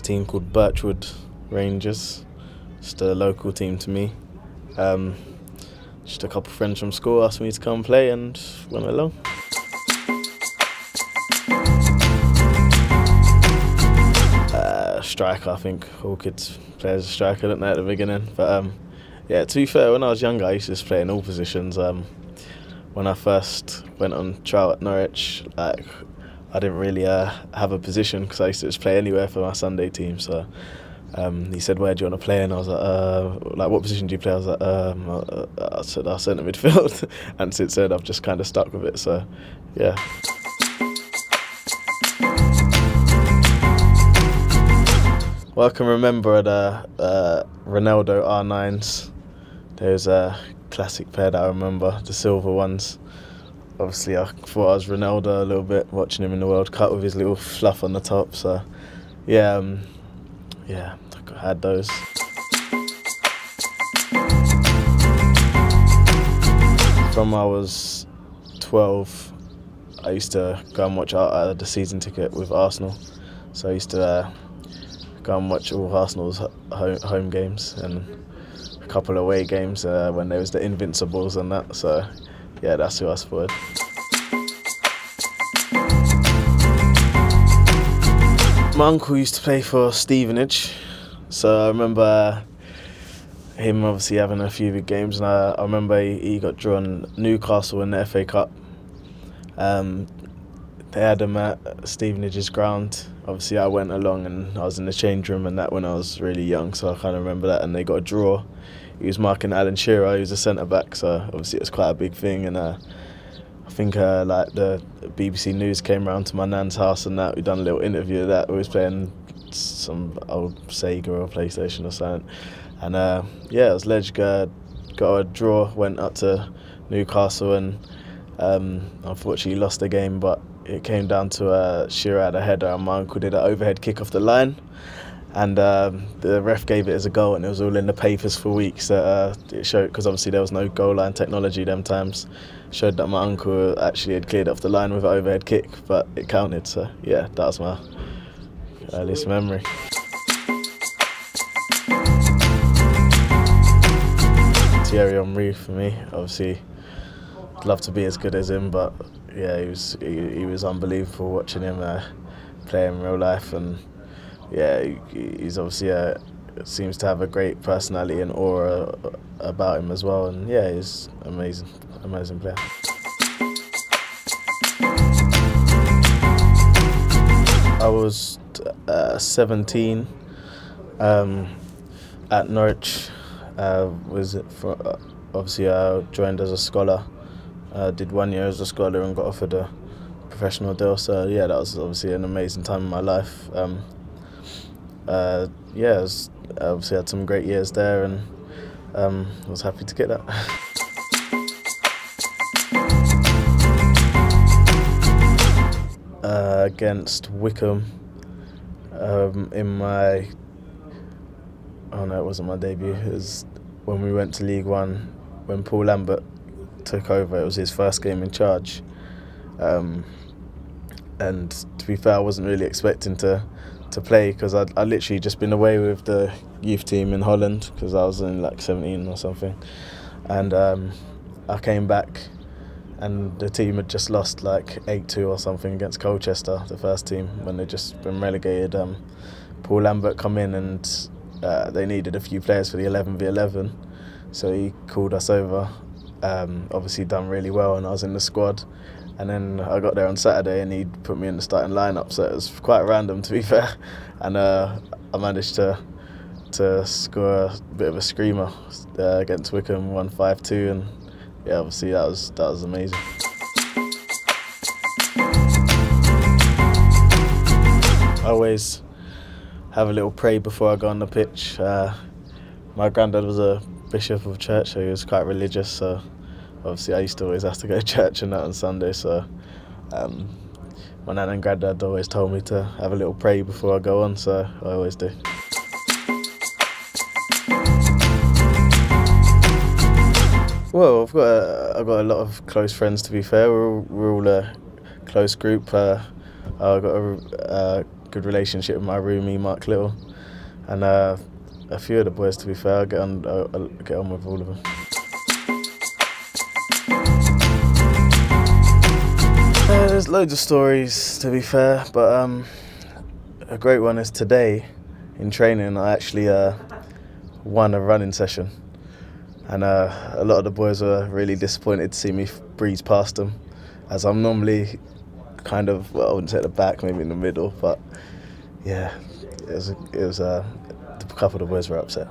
team called Birchwood Rangers, just a local team to me. Just a couple of friends from school asked me to come play and went along. Striker, I think all kids play as a striker, don't they, at the beginning. But yeah, to be fair, when I was younger I used to just play in all positions. When I first went on trial at Norwich, like, I didn't really have a position because I used to just play anywhere for my Sunday team. So he said, "Where do you want to play?" And I was like, "What position do you play?" I was like, I said, "Our centre midfield." And since then, I've just kind of stuck with it. So, yeah. Well, I can remember the Ronaldo R9s. There's a classic pair that I remember, the silver ones. Obviously, I thought I was Ronaldo a little bit, watching him in the World Cup with his little fluff on the top. So, yeah, I had those. From I was 12, I used to go and watch the season ticket with Arsenal. So I used to go and watch all Arsenal's home games and a couple of away games when there was the Invincibles and that. So yeah, that's who I supported. My uncle used to play for Stevenage, so I remember him obviously having a few big games, and I remember he got drawn Newcastle in the FA Cup. They had him at Stevenage's ground. Obviously I went along and I was in the change room and that when I was really young, so I kind of remember that, and they got a draw. He was marking Alan Shearer, he was a centre-back, so obviously it was quite a big thing. And I think like the BBC News came round to my nan's house and that, we done a little interview of that. We was playing some old Sega or PlayStation or something. And yeah, it was ledge, got a draw, went up to Newcastle and unfortunately lost the game, but it came down to Shearer had a header and my uncle did an overhead kick off the line, and the ref gave it as a goal, and it was all in the papers for weeks. It showed, because obviously there was no goal line technology them times, showed that my uncle actually had cleared off the line with an overhead kick, but it counted. So yeah, that was my earliest memory. Thierry Henry for me, obviously I'd love to be as good as him, but yeah, he was unbelievable watching him play in real life. And yeah, he's obviously seems to have a great personality and aura about him as well, and yeah, he's amazing player. I was 17 at Norwich. Obviously I joined as a scholar. Did 1 year as a scholar and got offered a professional deal. So yeah, that was obviously an amazing time in my life. Yeah, obviously had some great years there, and was happy to get that. Against Wycombe in my... Oh no, it wasn't my debut. It was when we went to League One, when Paul Lambert took over. It was his first game in charge, and to be fair, I wasn't really expecting to play, because I'd literally just been away with the youth team in Holland, because I was in like 17 or something, and I came back and the team had just lost like 8-2 or something against Colchester, the first team, when they'd just been relegated. Paul Lambert come in and they needed a few players for the 11v11, so he called us over. Obviously done really well, and I was in the squad, and then I got there on Saturday and he put me in the starting lineup, so it was quite random, to be fair, and I managed to score a bit of a screamer against Wycombe, won 5-2, and yeah, obviously that was amazing. I always have a little pray before I go on the pitch. My granddad was a bishop of church, so he was quite religious, so obviously I used to always have to go to church and that on Sunday, so my nan and granddad always told me to have a little pray before I go on, so I always do. Well, I've got a lot of close friends, to be fair. We're all a close group. I've got a good relationship with my roomie Mark Little, and a few of the boys. To be fair, I get on with all of them. There's loads of stories, to be fair, but a great one is today in training I actually won a running session, and a lot of the boys were really disappointed to see me breeze past them, as I'm normally kind of, well, I wouldn't say at the back, maybe in the middle, but yeah, it was a couple of the boys were upset.